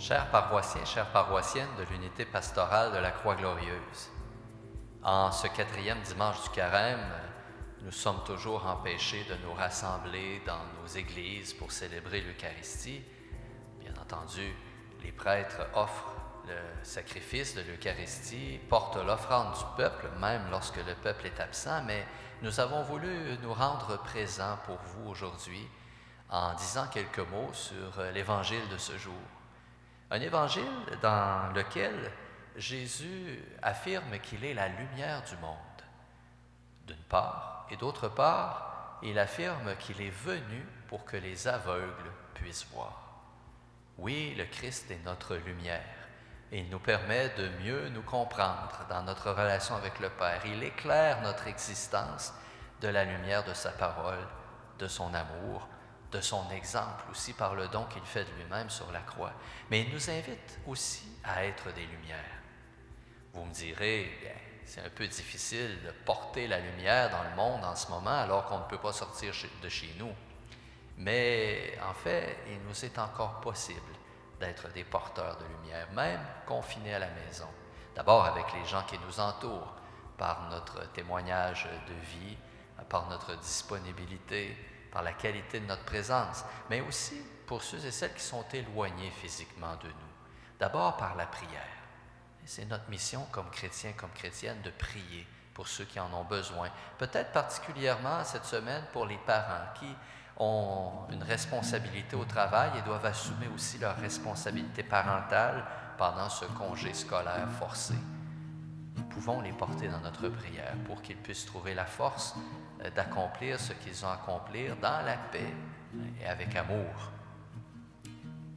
Chers paroissiens, chères paroissiennes de l'unité pastorale de la Croix-Glorieuse, en ce 4e dimanche du Carême, nous sommes toujours empêchés de nous rassembler dans nos églises pour célébrer l'Eucharistie. Bien entendu, les prêtres offrent le sacrifice de l'Eucharistie, portent l'offrande du peuple, même lorsque le peuple est absent, mais nous avons voulu nous rendre présents pour vous aujourd'hui en disant quelques mots sur l'Évangile de ce jour. Un évangile dans lequel Jésus affirme qu'il est la lumière du monde, d'une part, et d'autre part, il affirme qu'il est venu pour que les aveugles puissent voir. Oui, le Christ est notre lumière, et il nous permet de mieux nous comprendre dans notre relation avec le Père. Il éclaire notre existence de la lumière de sa parole, de son amour, de son exemple aussi par le don qu'il fait de lui-même sur la croix. Mais il nous invite aussi à être des lumières. Vous me direz, bien, c'est un peu difficile de porter la lumière dans le monde en ce moment alors qu'on ne peut pas sortir de chez nous. Mais en fait, il nous est encore possible d'être des porteurs de lumière, même confinés à la maison. D'abord avec les gens qui nous entourent, par notre témoignage de vie, par notre disponibilité, par la qualité de notre présence, mais aussi pour ceux et celles qui sont éloignés physiquement de nous. D'abord par la prière. C'est notre mission comme chrétiens, comme chrétiennes, de prier pour ceux qui en ont besoin. Peut-être particulièrement cette semaine pour les parents qui ont une responsabilité au travail et doivent assumer aussi leur responsabilité parentale pendant ce congé scolaire forcé. Nous pouvons les porter dans notre prière pour qu'ils puissent trouver la force d'accomplir ce qu'ils ont à accomplir dans la paix et avec amour.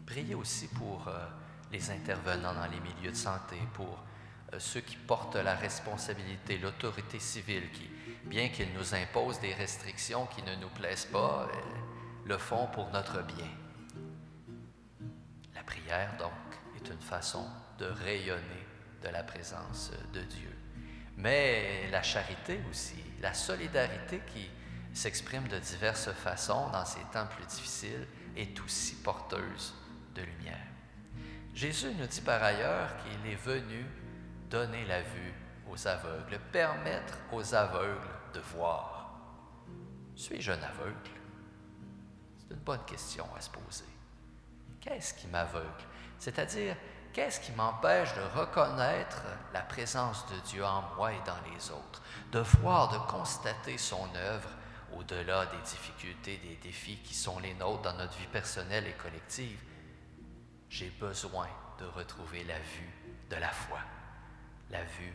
Priez aussi pour les intervenants dans les milieux de santé, pour ceux qui portent la responsabilité, l'autorité civile, qui, bien qu'ils nous imposent des restrictions qui ne nous plaisent pas, le font pour notre bien. La prière, donc, est une façon de rayonner de la présence de Dieu. Mais la charité aussi, la solidarité qui s'exprime de diverses façons dans ces temps plus difficiles, est aussi porteuse de lumière. Jésus nous dit par ailleurs qu'il est venu donner la vue aux aveugles, permettre aux aveugles de voir. Suis-je un aveugle? C'est une bonne question à se poser. Qu'est-ce qui m'aveugle? C'est-à-dire, qu'est-ce qui m'empêche de reconnaître la présence de Dieu en moi et dans les autres, de voir, de constater son œuvre au-delà des difficultés, des défis qui sont les nôtres dans notre vie personnelle et collective? J'ai besoin de retrouver la vue de la foi, la vue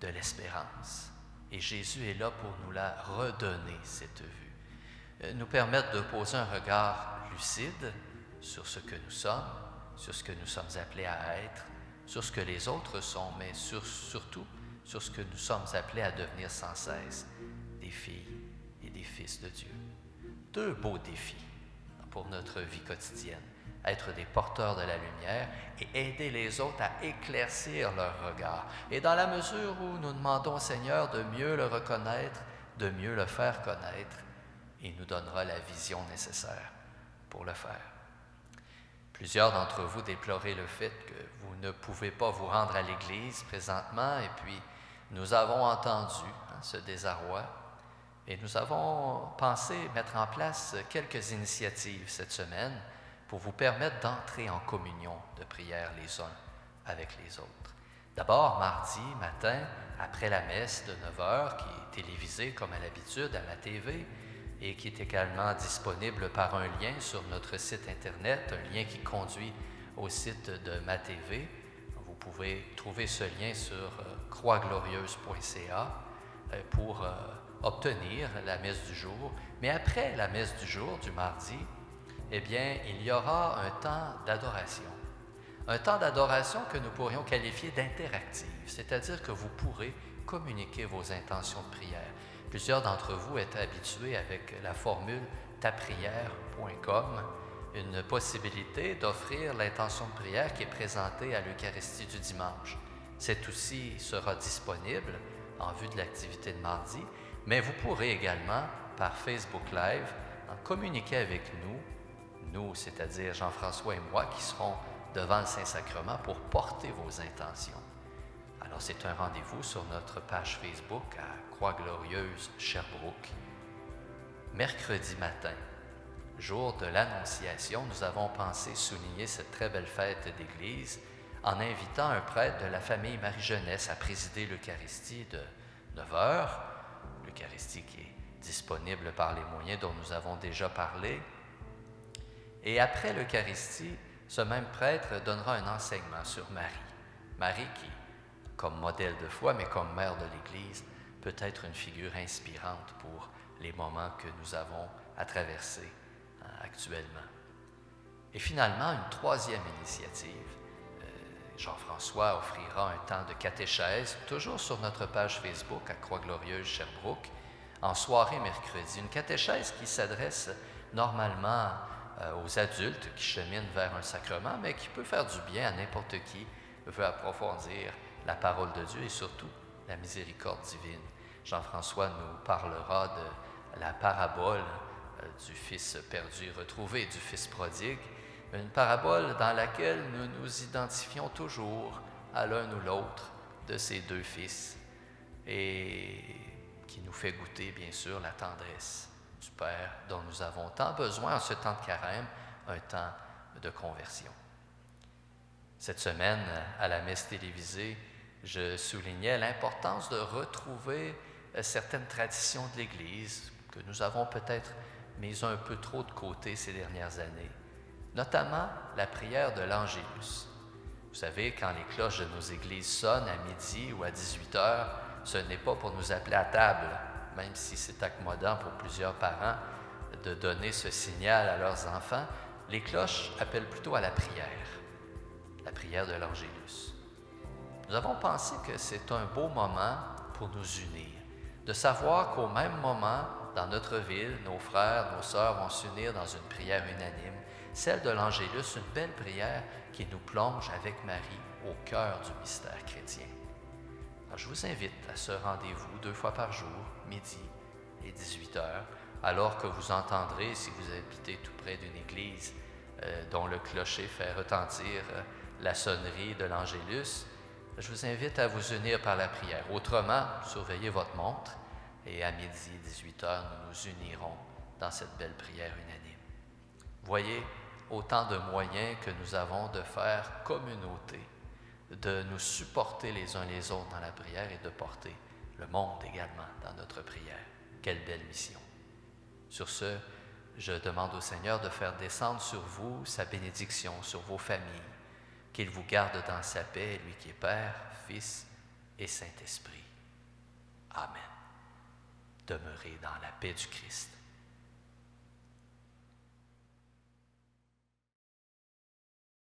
de l'espérance. Et Jésus est là pour nous la redonner, cette vue. Nous permettre de poser un regard lucide sur ce que nous sommes, sur ce que nous sommes appelés à être, sur ce que les autres sont, mais surtout sur ce que nous sommes appelés à devenir sans cesse, des filles et des fils de Dieu. Deux beaux défis pour notre vie quotidienne. Être des porteurs de la lumière et aider les autres à éclaircir leur regard. Et dans la mesure où nous demandons au Seigneur de mieux le reconnaître, de mieux le faire connaître, il nous donnera la vision nécessaire pour le faire. Plusieurs d'entre vous déplorez le fait que vous ne pouvez pas vous rendre à l'Église présentement, et puis nous avons entendu ce désarroi, et nous avons pensé mettre en place quelques initiatives cette semaine pour vous permettre d'entrer en communion de prière les uns avec les autres. D'abord, mardi matin, après la messe de 9h, qui est télévisée comme à l'habitude à la TV, et qui est également disponible par un lien sur notre site Internet, un lien qui conduit au site de Ma TV. Vous pouvez trouver ce lien sur croixglorieuse.ca pour obtenir la messe du jour. Mais après la messe du jour, du mardi, eh bien, il y aura un temps d'adoration. Un temps d'adoration que nous pourrions qualifier d'interactif, c'est-à-dire que vous pourrez communiquer vos intentions de prière. Plusieurs d'entre vous êtes habitués avec la formule taprière.com, une possibilité d'offrir l'intention de prière qui est présentée à l'Eucharistie du dimanche. Cet outil sera disponible en vue de l'activité de mardi, mais vous pourrez également, par Facebook Live, communiquer avec nous, c'est-à-dire Jean-François et moi, qui serons devant le Saint-Sacrement pour porter vos intentions. Alors, c'est un rendez-vous sur notre page Facebook à Croix-Glorieuse, Sherbrooke. Mercredi matin, jour de l'Annonciation, nous avons pensé souligner cette très belle fête d'Église en invitant un prêtre de la famille Marie-Jeunesse à présider l'Eucharistie de 9 heures, l'Eucharistie qui est disponible par les moyens dont nous avons déjà parlé. Et après l'Eucharistie, ce même prêtre donnera un enseignement sur Marie. Marie qui, comme modèle de foi, mais comme mère de l'Église, peut être une figure inspirante pour les moments que nous avons à traverser actuellement. Et finalement, une troisième initiative. Jean-François offrira un temps de catéchèse, toujours sur notre page Facebook à Croix-Glorieuse, Sherbrooke, en soirée mercredi. Une catéchèse qui s'adresse normalement aux adultes qui cheminent vers un sacrement, mais qui peut faire du bien à n'importe qui veut approfondir la parole de Dieu et surtout la miséricorde divine. Jean-François nous parlera de la parabole du fils perdu et retrouvé, du fils prodigue, une parabole dans laquelle nous nous identifions toujours à l'un ou l'autre de ces deux fils et qui nous fait goûter, bien sûr, la tendresse du Père dont nous avons tant besoin en ce temps de carême, un temps de conversion. Cette semaine, à la messe télévisée, je soulignais l'importance de retrouver certaines traditions de l'Église que nous avons peut-être mises un peu trop de côté ces dernières années, notamment la prière de l'Angélus. Vous savez, quand les cloches de nos églises sonnent à midi ou à 18 heures, ce n'est pas pour nous appeler à table, même si c'est accommodant pour plusieurs parents de donner ce signal à leurs enfants. Les cloches appellent plutôt à la prière de l'Angélus. Nous avons pensé que c'est un beau moment pour nous unir, de savoir qu'au même moment, dans notre ville, nos frères, nos sœurs vont s'unir dans une prière unanime, celle de l'Angélus, une belle prière qui nous plonge avec Marie au cœur du mystère chrétien. Alors, je vous invite à ce rendez-vous 2 fois par jour, midi et 18 heures, alors que vous entendrez, si vous habitez tout près d'une église dont le clocher fait retentir la sonnerie de l'Angélus, je vous invite à vous unir par la prière. Autrement, surveillez votre montre et à midi, 18 heures, nous nous unirons dans cette belle prière unanime. Voyez autant de moyens que nous avons de faire communauté, de nous supporter les uns les autres dans la prière et de porter le monde également dans notre prière. Quelle belle mission! Sur ce, je demande au Seigneur de faire descendre sur vous sa bénédiction, sur vos familles, qu'il vous garde dans sa paix, lui qui est Père, Fils et Saint-Esprit. Amen. Demeurez dans la paix du Christ.